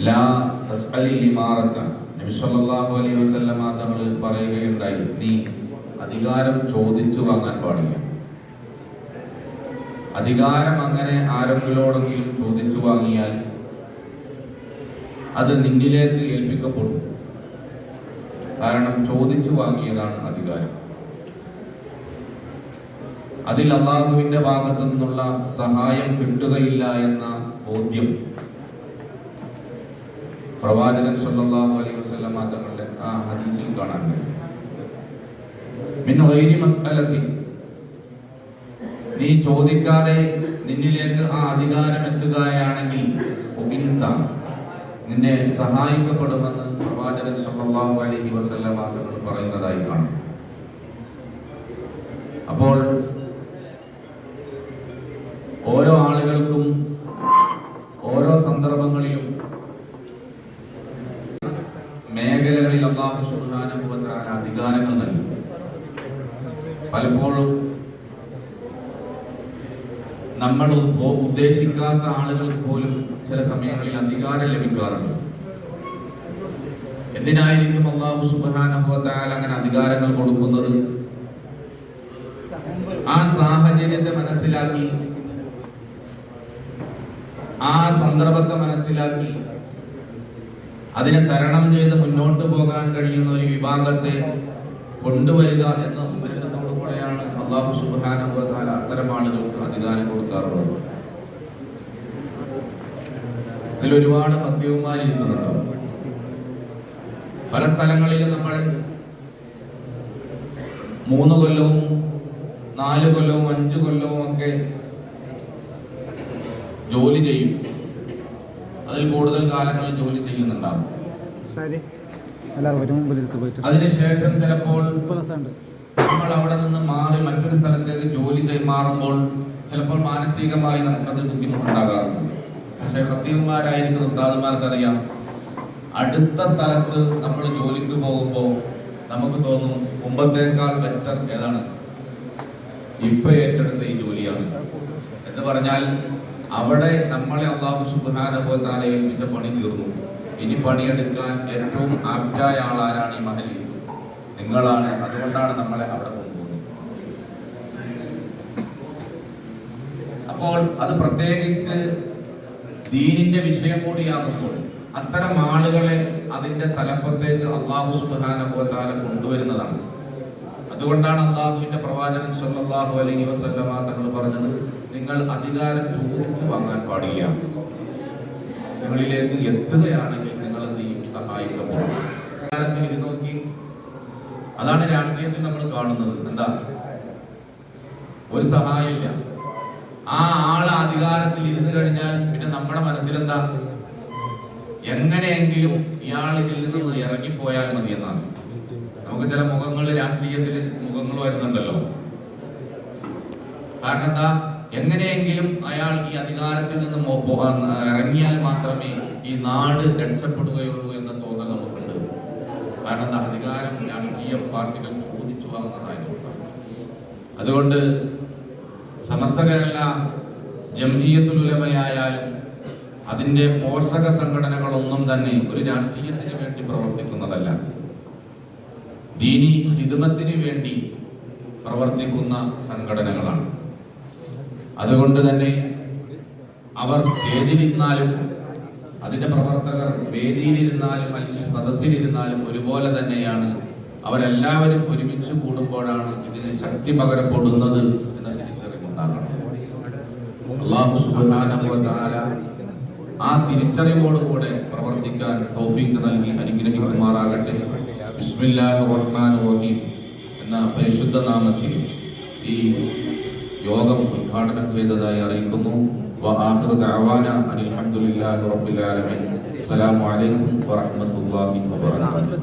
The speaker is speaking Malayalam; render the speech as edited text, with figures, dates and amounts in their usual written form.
ലാ തസ്അലിൽ ഇമാറത നബി സല്ലല്ലാഹു അലൈഹി വസല്ലം തങ്ങൾ പറയുകയുണ്ടായി, നീ അധികാരം ചോദിച്ചു വാങ്ങാൻ പാടില്ല. അധികാരം അങ്ങനെ ആരെങ്കിലോടെങ്കിലും ചോദിച്ചു വാങ്ങിയാൽ അത് നിന്നിലേക്ക് ഏൽപ്പിക്കപ്പെടും. കാരണം ചോദിച്ചു വാങ്ങിയതാണ് അധികാരം. അതിൽ അല്ലാഹുവിന്റെ ഭാഗത്തു നിന്നുള്ള സഹായം കിട്ടുകയില്ല എന്ന ബോധ്യം പ്രവാചകൻ സല്ലല്ലാഹു അലൈഹി വസല്ലം തങ്ങളുടെ ആ ഹദീസിൽ കാണാൻ കഴിയും. മിൻ ഗൈരി മസ്അലത്തി, നീ ചോദിക്കാതെ നിന്നിലേക്ക് ആ അധികാരം എത്തുകയാണെങ്കിൽ നിന്നെ സഹായിക്കപ്പെടുമെന്ന് പ്രവാചകൻ സല്ലല്ലാഹു അലൈഹി വസല്ലം തങ്ങൾ പറയുന്നതായി കാണും. അപ്പോൾ ഓരോ ആളുകൾക്കും ഓരോ സന്ദർഭങ്ങളിലും മേഖലകളിൽ അല്ലാഹു സുബ്ഹാനഹു വ തആല അധികാരങ്ങൾ നൽകി. പലപ്പോഴും നമ്മൾ ഉദ്ദേശിക്കാത്ത ആളുകൾക്ക് പോലും ചില സമയങ്ങളിൽ അധികാരം ലഭിക്കാറുണ്ട്. എന്തിനായിരിക്കും അല്ലാഹു സുബ്ഹാനഹു വ തആല അങ്ങനെ അധികാരങ്ങൾ കൊടുക്കുന്നത്? ആ സാഹചര്യത്തെ മനസ്സിലാക്കി, ആ സന്ദർഭത്തെ മനസ്സിലാക്കി അതിനെ തരണം ചെയ്ത് മുന്നോട്ട് പോകാൻ കഴിയുന്ന ഒരു വിഭാഗത്തെ കൊണ്ടുവരിക എന്ന ഉദ്ദേശത്തോടു കൂടെയാണ് അല്ലാഹു സുബ്ഹാനഹു വ തആല അത്തരം ആളുകൾക്ക് അധികാരം കൊടുക്കാറുള്ളത്. അതിൽ ഒരുപാട് ഭക്തിയന്മാരിരിക്കുന്നുണ്ട്. പല സ്ഥലങ്ങളിലും നമ്മൾ 3 കൊല്ലവും 4 കൊല്ലവും 5 കൊല്ലവും ഒക്കെ ജോലി ചെയ്യും. അതിൽ കൂടുതൽ കാലങ്ങൾ ജോലി ചെയ്യുന്നുണ്ടാവും. അതിനുശേഷം ചിലപ്പോൾ നമ്മൾ അവിടെ നിന്ന് മാറി മറ്റൊരു സ്ഥലത്തേക്ക് ജോലി മാറുമ്പോൾ ചിലപ്പോൾ മാനസികമായി നമുക്കത് ബുദ്ധിമുട്ടുണ്ടാകാറുണ്ട്. പക്ഷെ ഖത്തീബുമാരായിരിക്കുന്ന ഉസ്താദുമാർക്കറിയാം, അടുത്ത സ്ഥലത്ത് നമ്മൾ ജോലിക്ക് പോകുമ്പോൾ നമുക്ക് തോന്നും മുമ്പത്തേക്കാൾ ബെറ്റർ ഏതാണ്, ഇപ്പൊ ഏറ്റെടുത്ത ഈ ജോലിയാണ് എന്ന് പറഞ്ഞാൽ അവിടെ നമ്മളെ അല്ലാഹു സുബ്ഹാനഹു വ തആല ഏൽപ്പിച്ച പണി തീർന്നു. ഇനി പണിയെടുക്കാൻ ഏറ്റവും ആപ്റ്റായ ആളാരാണ് ഈ മഹലിൽ? നിങ്ങളാണ്. അതുകൊണ്ടാണ് നമ്മളെ അവിടെ കൊണ്ടുപോകുന്നത്. അപ്പോൾ അത് പ്രത്യേകിച്ച് ദീനിന്റെ വിഷയം കൂടിയാകുമ്പോൾ അത്തരം ആളുകളെ അതിന്റെ തലപ്പത്തേക്ക് അല്ലാഹു സുബ്ഹാനഹു വ തആല കൊണ്ടുവരുന്നതാണ്. അതുകൊണ്ടാണ് അല്ലാഹുവിന്റെ പ്രവാചകൻ സല്ലല്ലാഹു അലൈഹി വസല്ലം തങ്ങൾ പറഞ്ഞത്, നിങ്ങൾ അധികാരം ചോദിച്ചു വാങ്ങാൻ പാടില്ല. നിങ്ങളിലേക്ക് എത്തുകയാണെങ്കിൽ നിങ്ങൾ എന്ത് ചെയ്യും? സഹായിക്കപ്പെടും. അധികാരത്തിൽ ഇരുന്ന് നോക്കി, അതാണ് രാഷ്ട്രീയത്തിൽ നമ്മൾ കാണുന്നത്. എന്താ? ഒരു സഹായമില്ല. ആ ആള് അധികാരത്തിൽ ഇരുന്ന് കഴിഞ്ഞാൽ പിന്നെ നമ്മുടെ മനസ്സിലെന്താ? എങ്ങനെയെങ്കിലും ഇയാൾ ഇതിൽ നിന്ന് ഇറങ്ങിപ്പോയാൽ മതി എന്നാണ്. നമുക്ക് ചില മുഖങ്ങൾ, രാഷ്ട്രീയത്തിൽ മുഖങ്ങൾ വരുന്നുണ്ടല്ലോ. കാരണം എന്താ? എങ്ങനെയെങ്കിലും അയാൾ ഈ അധികാരത്തിൽ നിന്ന് ഇറങ്ങിയാൽ മാത്രമേ ഈ നാട് രക്ഷപ്പെടുകയുള്ളൂ എന്ന തോന്നൽ നമുക്കുണ്ട്. കാരണം എന്താ? അധികാരം രാഷ്ട്രീയ പാർട്ടികൾ ചോദിച്ചു വാങ്ങുന്നതായതുകൊണ്ടാണ്. അതുകൊണ്ട് സമസ്ത കേരള ജംഇയ്യത്തുൽ ഉലമയായാലും അതിന്റെ പോഷക സംഘടനകളൊന്നും തന്നെ ഒരു രാഷ്ട്രീയത്തിന് വേണ്ടി പ്രവർത്തിക്കുന്നതല്ല, ദീനി ഖിദ്മത്തിന് വേണ്ടി പ്രവർത്തിക്കുന്ന സംഘടനകളാണ്. അതുകൊണ്ട് തന്നെ അവർ സ്റ്റേജിലിരുന്നാലും അതിന്റെ പ്രവർത്തകർ വേദിയിലിരുന്നാലും അല്ലെങ്കിൽ സദസ്സിലിരുന്നാലും ഒരുപോലെ തന്നെയാണ്. അവരെല്ലാവരും ഒരുമിച്ച് കൂടുമ്പോഴാണ് ഇതിന് ശക്തി പകരപ്പെടുന്നത് എന്ന തിരിച്ചറിവുണ്ടാകണം. അല്ലാഹു സുബ്ഹാനഹു വ തആല ആ തിരിച്ചറിവോടുകൂടെ പ്രവർത്തിക്കാൻ തൗഫീഖ് നൽകി അനുഗ്രഹിക്കുമാറാകട്ടെ. ബിസ്മില്ലാഹിർ റഹ്മാനിർ റഹീം എന്ന പരിശുദ്ധ നാമത്തിൽ ഈ യോഗം ഉദ്ഘാടനം ചെയ്തതായി അറിയിക്കുന്നു. വആഖിറു ദഅവാന അനിൽ ഹംദുലില്ലാഹി റബ്ബിൽ ആലമീൻ. അസ്സലാമു അലൈക്കും വറഹ്മത്തുള്ളാഹി വബറകാതുഹു.